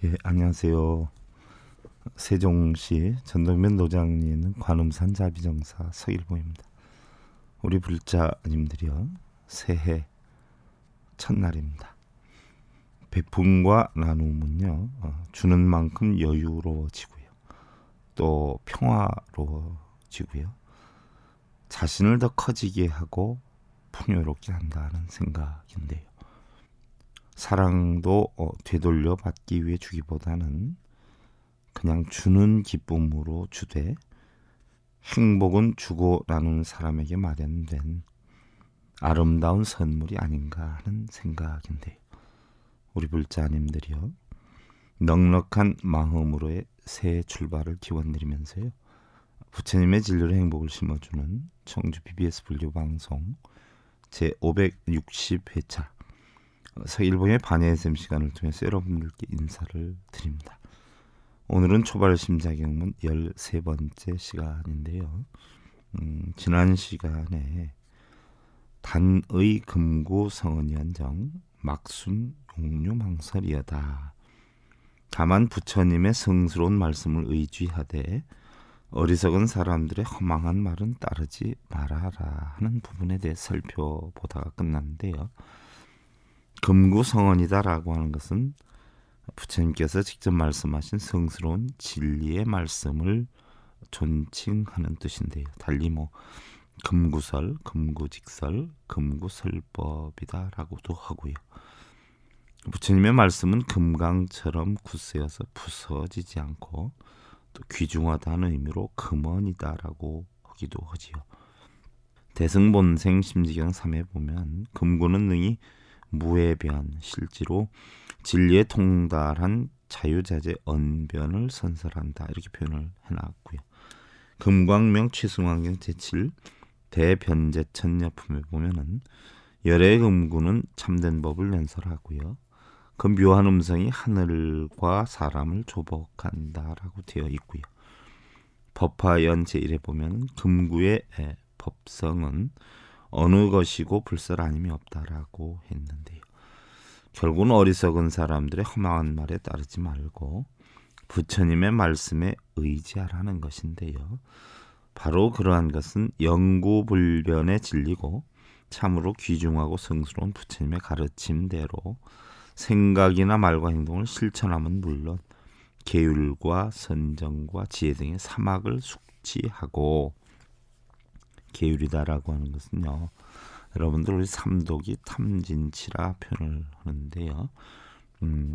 예, 안녕하세요. 세종시 전동면 노장리에 있는 관음산 자비정사 서일봉입니다. 우리 불자님들이요, 새해 첫날입니다. 베품과 나눔은요, 주는 만큼 여유로워지고요, 또 평화로워지고요, 자신을 더 커지게 하고 풍요롭게 한다는 생각인데요. 사랑도 되돌려 받기 위해 주기보다는 그냥 주는 기쁨으로 주되 행복은 주고 나누는 사람에게 마련된 아름다운 선물이 아닌가 하는 생각인데요. 우리 불자님들이요, 넉넉한 마음으로의 새 출발을 기원드리면서요, 부처님의 진리로 행복을 심어주는 청주 BBS 불교방송 제560회차 서일봉의 반야 SM 시간을 통해서 여러분들께 인사를 드립니다. 오늘은 초발 심자경문 13번째 시간인데요. 지난 시간에 단의 금구 성은연정 막순 용류망설이여다. 다만 부처님의 성스러운 말씀을 의지하되 어리석은 사람들의 허망한 말은 따르지 말아라 하는 부분에 대해 살펴보다가 끝났는데요. 금구성언이다라고 하는 것은 부처님께서 직접 말씀하신 성스러운 진리의 말씀을 존칭하는 뜻인데요. 달리 금구설, 금구직설, 금구설법이다라고도 하고요. 부처님의 말씀은 금강처럼 굳세어서 부서지지 않고 또 귀중하다는 의미로 금언이다라고 하기도 하지요. 대승본생 심지경 3에 보면 금구는 능히 무해변, 실제로 진리에 통달한 자유자재 언변을 선설한다, 이렇게 표현을 해놨고요. 금광명 취승환경 제7 대변제천여품에 보면은 열의 금구는 참된 법을 연설하고요, 그 묘한 음성이 하늘과 사람을 조복한다라고 되어 있고요. 법화연 제1에 보면 금구의 법성은 어느 것이고 불설 아님이 없다라고 했는데요. 결국은 어리석은 사람들의 허망한 말에 따르지 말고 부처님의 말씀에 의지하라는 것인데요. 바로 그러한 것은 영구불변의 진리고 참으로 귀중하고 성스러운 부처님의 가르침대로 생각이나 말과 행동을 실천하면 물론 계율과 선정과 지혜 등의 사막을 숙지하고, 계율이다라고 하는 것은요, 여러분들 우리 삼독이 탐진치라 표현을 하는데요.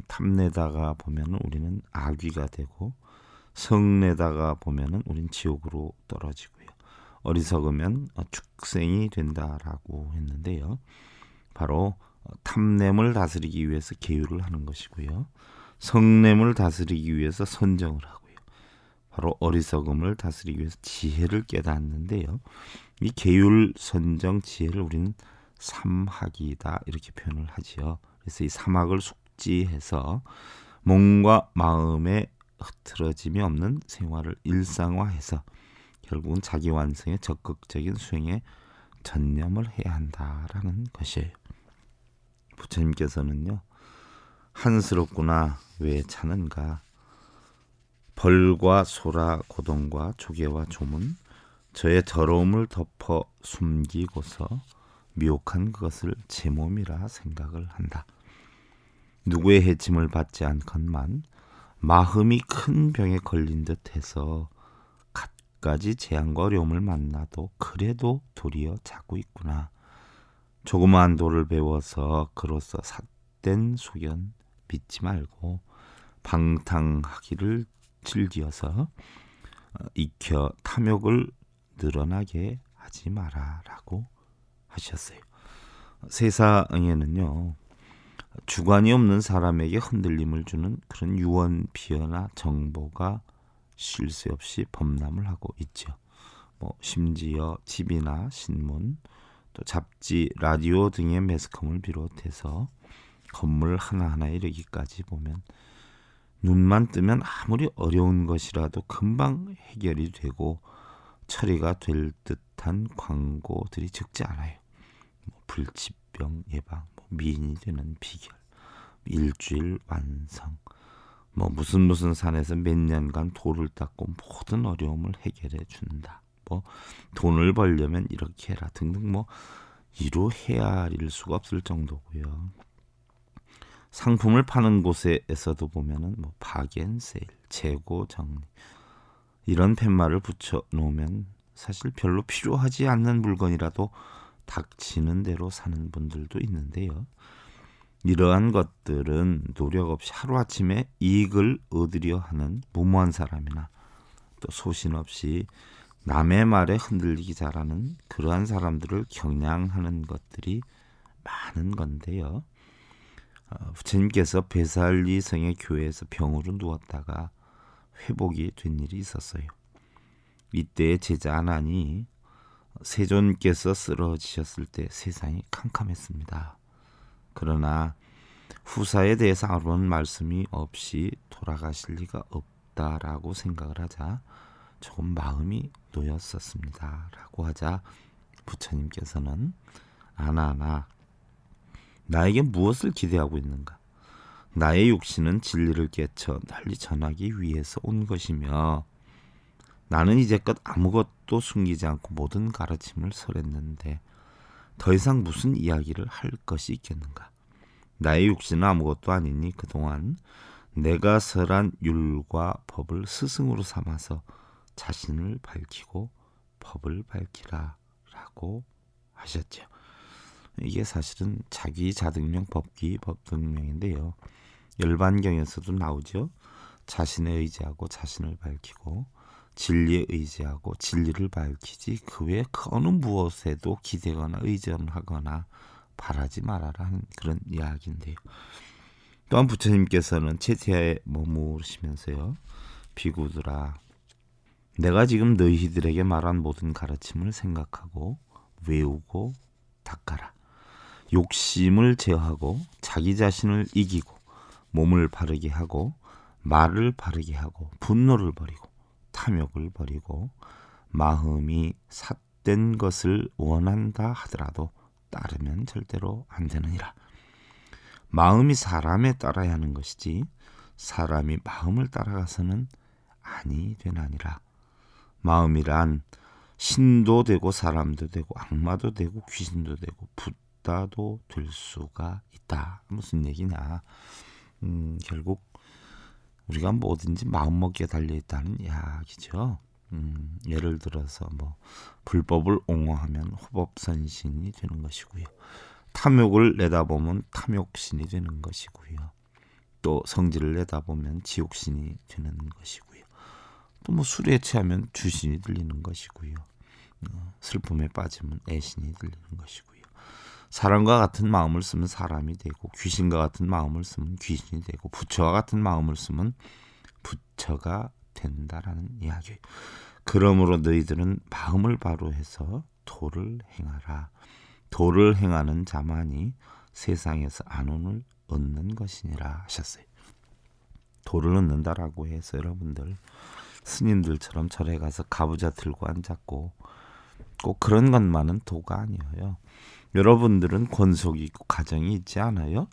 탐내다가 보면 우리는 악귀가 되고, 성내다가 보면 우린 지옥으로 떨어지고요, 어리석으면 축생이 된다라고 했는데요. 바로 탐냄을 다스리기 위해서 계율을 하는 것이고요, 성냄을 다스리기 위해서 선정을 하고요, 바로 어리석음을 다스리기 위해서 지혜를 깨닫는데요. 이 계율, 선정, 지혜를 우리는 삼학이다, 이렇게 표현을 하지요. 그래서 이 삼학을 숙지해서 몸과 마음에 흐트러짐이 없는 생활을 일상화해서 결국은 자기 완성의 적극적인 수행에 전념을 해야 한다라는 것이에요. 부처님께서는요, 한스럽구나 왜 차는가, 벌과 소라 고동과 조개와 조문 저의 더러움을 덮어 숨기고서 미혹한 그것을 제 몸이라 생각을 한다. 누구의 해침을 받지 않건만 마음이 큰 병에 걸린 듯해서 갖가지 재앙과 어려움을 만나도 그래도 도리어 자고 있구나. 조그마한 도를 배워서 그로써 삿된 소견 믿지 말고 방탕하기를 즐기어서 익혀 탐욕을 늘어나게 하지 마라라고 하셨어요. 세상에는요, 주관이 없는 사람에게 흔들림을 주는 그런 유언 비어나 정보가 쉴 새 없이 범람을 하고 있죠. 심지어 TV나 신문, 또 잡지, 라디오 등의 매스컴을 비롯해서 건물 하나하나에 이르기까지 보면 눈만 뜨면 아무리 어려운 것이라도 금방 해결이 되고 처리가 될 듯한 광고들이 적지 않아요. 불치병 예방, 미인이 되는 비결, 일주일 완성, 뭐 무슨 산에서 몇 년간 돌을 닦고 모든 어려움을 해결해 준다. 뭐 돈을 벌려면 이렇게 해라 등등 뭐 이루 헤아릴 수가 없을 정도고요. 상품을 파는 곳에서도 보면은 뭐 바겐세일, 재고 정리 이런 팻말을 붙여 놓으면 사실 별로 필요하지 않는 물건이라도 닥치는 대로 사는 분들도 있는데요. 이러한 것들은 노력 없이 하루아침에 이익을 얻으려 하는 무모한 사람이나 또 소신 없이 남의 말에 흔들리기 잘하는 그러한 사람들을 겨냥하는 것들이 많은 건데요. 부처님께서 베살리 성의 교회에서 병으로 누웠다가 회복이 된 일이 있었어요. 이때 제자 아난이 세존께서 쓰러지셨을 때 세상이 캄캄했습니다. 그러나 후사에 대해서 아무런 말씀이 없이 돌아가실 리가 없다라고 생각을 하자 조금 마음이 놓였었습니다. 라고 하자 부처님께서는 아나나 나에게 무엇을 기대하고 있는가? 나의 육신은 진리를 깨쳐 널리 전하기 위해서 온 것이며 나는 이제껏 아무것도 숨기지 않고 모든 가르침을 설했는데 더 이상 무슨 이야기를 할 것이 있겠는가? 나의 육신은 아무것도 아니니 그동안 내가 설한 율과 법을 스승으로 삼아서 자신을 밝히고 법을 밝히라 라고 하셨죠. 이게 사실은 자기자등령 법기 법등령인데요. 열반경에서도 나오죠. 자신에 의지하고 자신을 밝히고 진리에 의지하고 진리를 밝히지 그 외에 그 어느 무엇에도 기대거나 의존하거나 바라지 말아라 하는 그런 이야기인데요. 또한 부처님께서는 체티아에 머무르시면서요. 비구들아 내가 지금 너희들에게 말한 모든 가르침을 생각하고 외우고 닦아라. 욕심을 제어하고 자기 자신을 이기고 몸을 바르게 하고 말을 바르게 하고 분노를 버리고 탐욕을 버리고 마음이 삿된 것을 원한다 하더라도 따르면 절대로 안 되느니라. 마음이 사람에 따라야 하는 것이지 사람이 마음을 따라가서는 아니 되나니라. 마음이란 신도 되고 사람도 되고 악마도 되고 귀신도 되고 붓다도 될 수가 있다. 무슨 얘기냐? 결국 우리가 뭐든지 마음먹기에 달려있다는 이야기죠. 예를 들어서 뭐 불법을 옹호하면 호법선신이 되는 것이고요. 탐욕을 내다보면 탐욕신이 되는 것이고요. 또 성질을 내다보면 지옥신이 되는 것이고요. 또 뭐 술에 취하면 주신이 들리는 것이고요. 슬픔에 빠지면 애신이 들리는 것이고요. 사람과 같은 마음을 쓰면 사람이 되고 귀신과 같은 마음을 쓰면 귀신이 되고 부처와 같은 마음을 쓰면 부처가 된다라는 이야기. 그러므로 너희들은 마음을 바로 해서 도를 행하라. 도를 행하는 자만이 세상에서 안온을 얻는 것이니라 하셨어요. 도를 얻는다라고 해서 여러분들 스님들처럼 절에 가서 가부좌 들고 앉았고 꼭 그런 것만은 도가 아니에요. 여러분들은 권속이 있고 가정이 있지 않아요?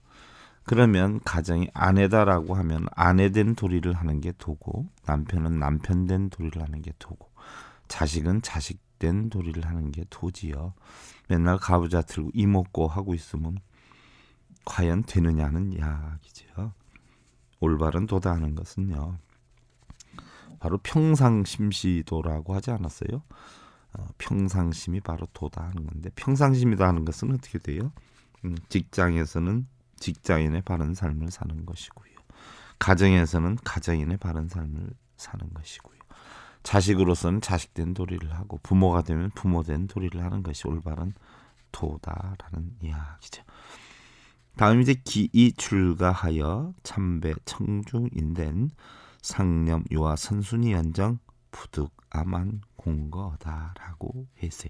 그러면 가정이 아내다라고 하면 아내된 도리를 하는 게 도고 남편은 남편된 도리를 하는 게 도고 자식은 자식된 도리를 하는 게 도지요. 맨날 가부좌 들고 이목고 하고 있으면 과연 되느냐는 이야기죠. 올바른 도다 하는 것은요. 바로 평상심시도라고 하지 않았어요? 평상심이 바로 도다 하는 건데 평상심이다 하는 것은 어떻게 돼요? 직장에서는 직장인의 바른 삶을 사는 것이고요. 가정에서는 가정인의 바른 삶을 사는 것이고요. 자식으로서는 자식된 도리를 하고 부모가 되면 부모된 도리를 하는 것이 올바른 도다라는 이야기죠. 다음 이제 기이 출가하여 참배 청중인된 상념 유아 선순위 연정 부득 아만 공거다라고 했어요.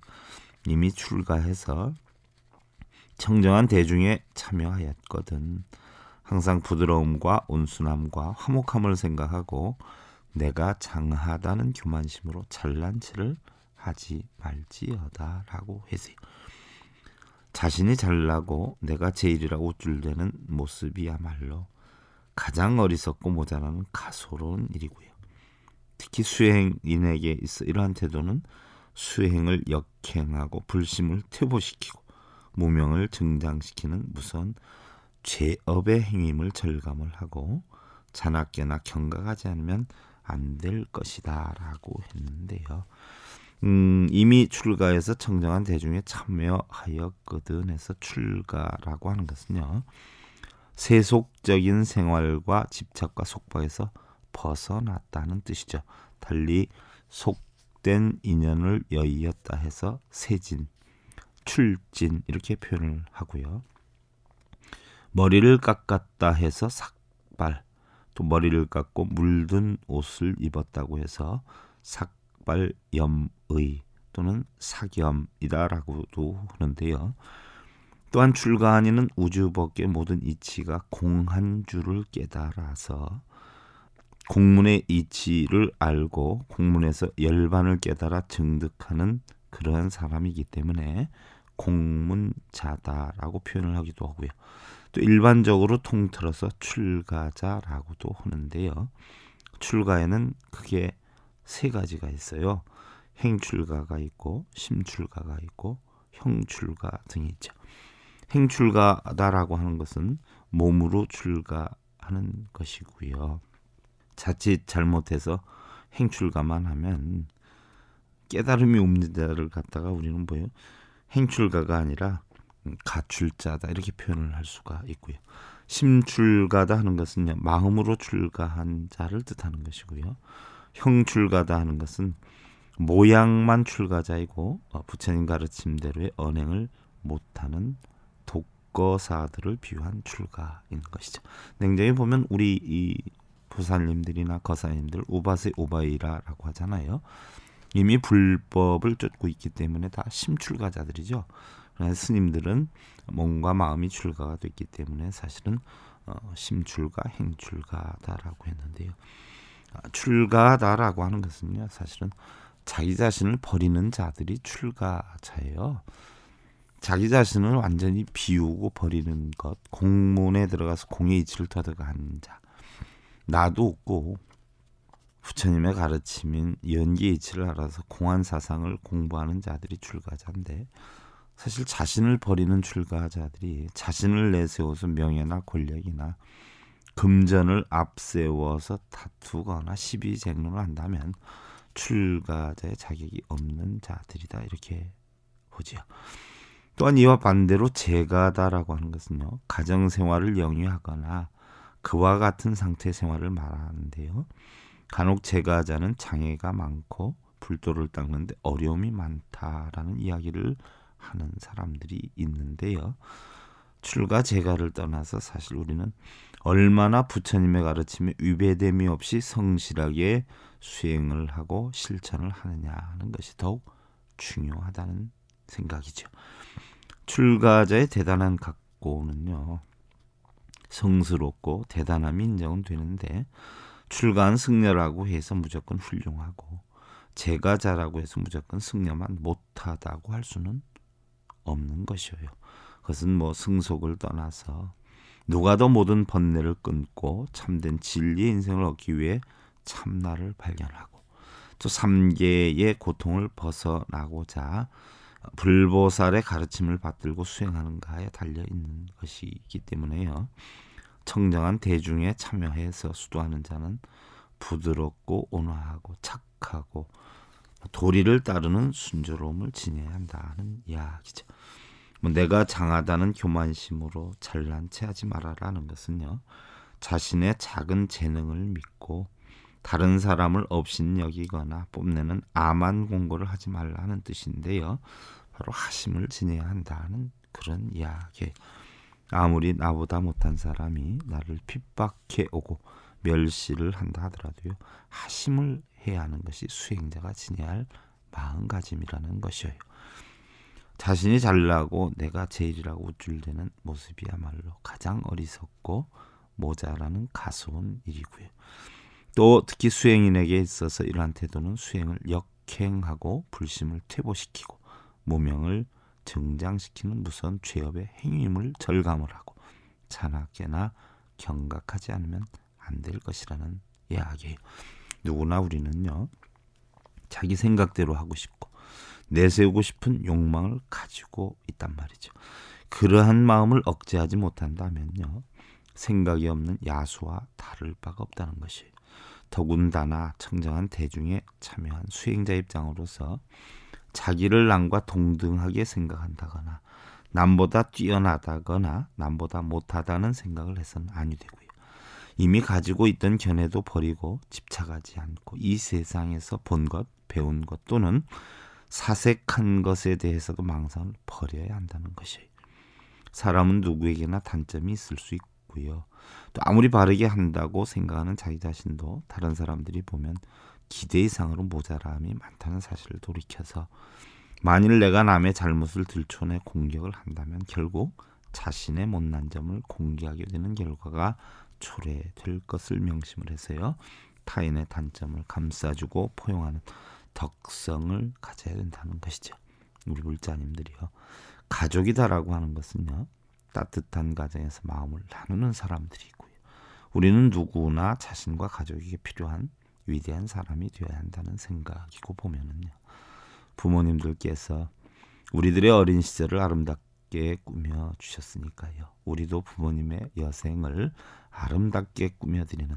이미 출가해서 청정한 대중에 참여하였거든. 항상 부드러움과 온순함과 화목함을 생각하고 내가 장하다는 교만심으로 잘난 체를 하지 말지어다라고 했어요. 자신이 잘나고 내가 제일이라고 우쭐대는 모습이야말로 가장 어리석고 모자라는 가소로운 일이고요. 특히 수행인에게 있어 이러한 태도는 수행을 역행하고 불심을 퇴보시키고 무명을 증장시키는 무서운 죄업의 행위임을 절감을 하고 자나깨나 경각하지 않으면 안 될 것이다 라고 했는데요. 이미 출가해서 청정한 대중에 참여하였거든 해서 출가라고 하는 것은요, 세속적인 생활과 집착과 속박에서 벗어났다는 뜻이죠. 달리 속된 인연을 여의었다 해서 세진, 출진 이렇게 표현을 하고요. 머리를 깎았다 해서 삭발, 또 머리를 깎고 물든 옷을 입었다고 해서 삭발염의 또는 사겸이다라고도 하는데요. 또한 출가한 이는 우주 밖의 모든 이치가 공한 줄을 깨달아서 공문의 이치를 알고 공문에서 열반을 깨달아 증득하는 그러한 사람이기 때문에 공문자다라고 표현을 하기도 하고요. 또 일반적으로 통틀어서 출가자라고도 하는데요. 출가에는 크게 세 가지가 있어요. 행출가가 있고 심출가가 있고 형출가 등이 있죠. 행출가다라고 하는 것은 몸으로 출가하는 것이고요. 자칫 잘못해서 행출가만 하면 깨달음이 없는 자를 갖다가 우리는 뭐예요? 행출가가 아니라 가출자다 이렇게 표현을 할 수가 있고요. 심출가다 하는 것은 마음으로 출가한 자를 뜻하는 것이고요. 형출가다 하는 것은 모양만 출가자이고 부처님 가르침대로의 언행을 못하는 독거사들을 비유한 출가인 것이죠. 냉정히 보면 우리 이 보살님들이나 거사님들 우바세 우바이라라고 하잖아요. 이미 불법을 쫓고 있기 때문에 다 심출가자들이죠. 스님들은 몸과 마음이 출가가 됐기 때문에 사실은 심출가, 행출가다라고 했는데요. 출가다라고 하는 것은요, 사실은 자기 자신을 버리는 자들이 출가자예요. 자기 자신을 완전히 비우고 버리는 것, 공문에 들어가서 공의 이치를 터득한 자, 나도 없고 부처님의 가르침인 연기 이치를 알아서 공안 사상을 공부하는 자들이 출가자인데, 사실 자신을 버리는 출가자들이 자신을 내세워서 명예나 권력이나 금전을 앞세워서 다투거나 시비쟁론을 한다면 출가자의 자격이 없는 자들이다 이렇게 보지요. 또한 이와 반대로 재가다라고 하는 것은요, 가정생활을 영위하거나 그와 같은 상태 생활을 말하는데요. 간혹 재가자는 장애가 많고 불도를 닦는데 어려움이 많다라는 이야기를 하는 사람들이 있는데요. 출가 재가를 떠나서 사실 우리는 얼마나 부처님의 가르침에 위배됨이 없이 성실하게 수행을 하고 실천을 하느냐 하는 것이 더욱 중요하다는 생각이죠. 출가자의 대단한 각고는요, 성스럽고 대단함이 인정은 되는데 출가한 승려라고 해서 무조건 훌륭하고 재가자라고 해서 무조건 승려만 못하다고 할 수는 없는 것이에요. 그것은 뭐 승속을 떠나서 누가 더 모든 번뇌를 끊고 참된 진리의 인생을 얻기 위해 참나를 발견하고 또 삼계의 고통을 벗어나고자 불보살의 가르침을 받들고 수행하는가에 달려있는 것이기 때문에요. 청정한 대중에 참여해서 수도하는 자는 부드럽고 온화하고 착하고 도리를 따르는 순조로움을 지녀야 한다는 이야기죠. 내가 장하다는 교만심으로 잘난 체 하지 말아라는 것은요, 자신의 작은 재능을 믿고 다른 사람을 업신여기거나 뽐내는 암한 공고를 하지 말라는 뜻인데요. 바로 하심을 지내야 한다는 그런 이야기. 아무리 나보다 못한 사람이 나를 핍박해 오고 멸시를 한다 하더라도요, 하심을 해야 하는 것이 수행자가 지내야 할 마음가짐이라는 것이에요. 자신이 잘나고 내가 제일이라고 우쭐대는 모습이야말로 가장 어리석고 모자라는 가소운 일이고요. 또 특히 수행인에게 있어서 이러한 태도는 수행을 역행하고 불심을 퇴보시키고 무명을 증장시키는 무서운 죄업의 행위임을 절감을 하고 자나깨나 경각하지 않으면 안 될 것이라는 이야기예요. 누구나 우리는요, 자기 생각대로 하고 싶고 내세우고 싶은 욕망을 가지고 있단 말이죠. 그러한 마음을 억제하지 못한다면요, 생각이 없는 야수와 다를 바가 없다는 것이에요. 더군다나 청정한 대중에 참여한 수행자 입장으로서 자기를 남과 동등하게 생각한다거나 남보다 뛰어나다거나 남보다 못하다는 생각을 해서는 아니 되고요. 이미 가지고 있던 견해도 버리고 집착하지 않고 이 세상에서 본 것, 배운 것 또는 사색한 것에 대해서도 망상을 버려야 한다는 것이에요. 사람은 누구에게나 단점이 있을 수 있고요. 또 아무리 바르게 한다고 생각하는 자기 자신도 다른 사람들이 보면 기대 이상으로 모자람이 많다는 사실을 돌이켜서 만일 내가 남의 잘못을 들춰내 공격을 한다면 결국 자신의 못난 점을 공개하게 되는 결과가 초래될 것을 명심을 해서요, 타인의 단점을 감싸주고 포용하는 덕성을 가져야 된다는 것이죠. 우리 불자님들이요, 가족이다라고 하는 것은요, 따뜻한 가정에서 마음을 나누는 사람들이고요. 우리는 누구나 자신과 가족에게 필요한 위대한 사람이 되어야 한다는 생각이고 보면은요, 부모님들께서 우리들의 어린 시절을 아름답게 꾸며 주셨으니까요, 우리도 부모님의 여생을 아름답게 꾸며드리는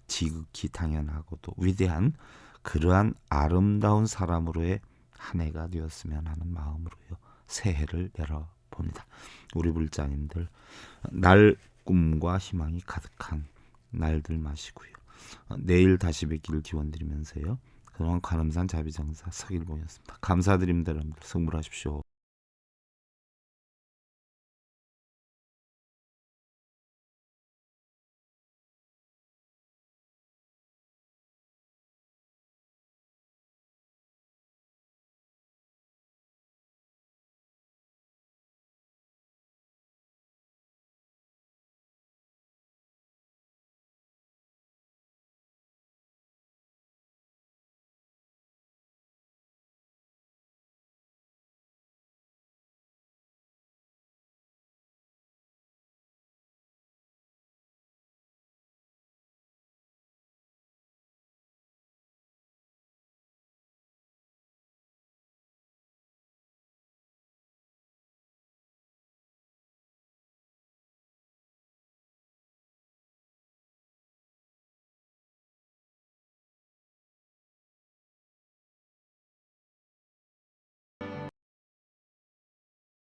지극히 당연하고도 위대한 그러한 아름다운 사람으로의 한 해가 되었으면 하는 마음으로요, 새해를 열어봅니다. 우리 불자님들, 날 꿈과 희망이 가득한 날들 마시고요, 내일 다시 뵙기를 기원드리면서요, 그동안 관음산 자비정사 서길봉이었습니다. 감사드립니다. 여러분들 성불하십시오.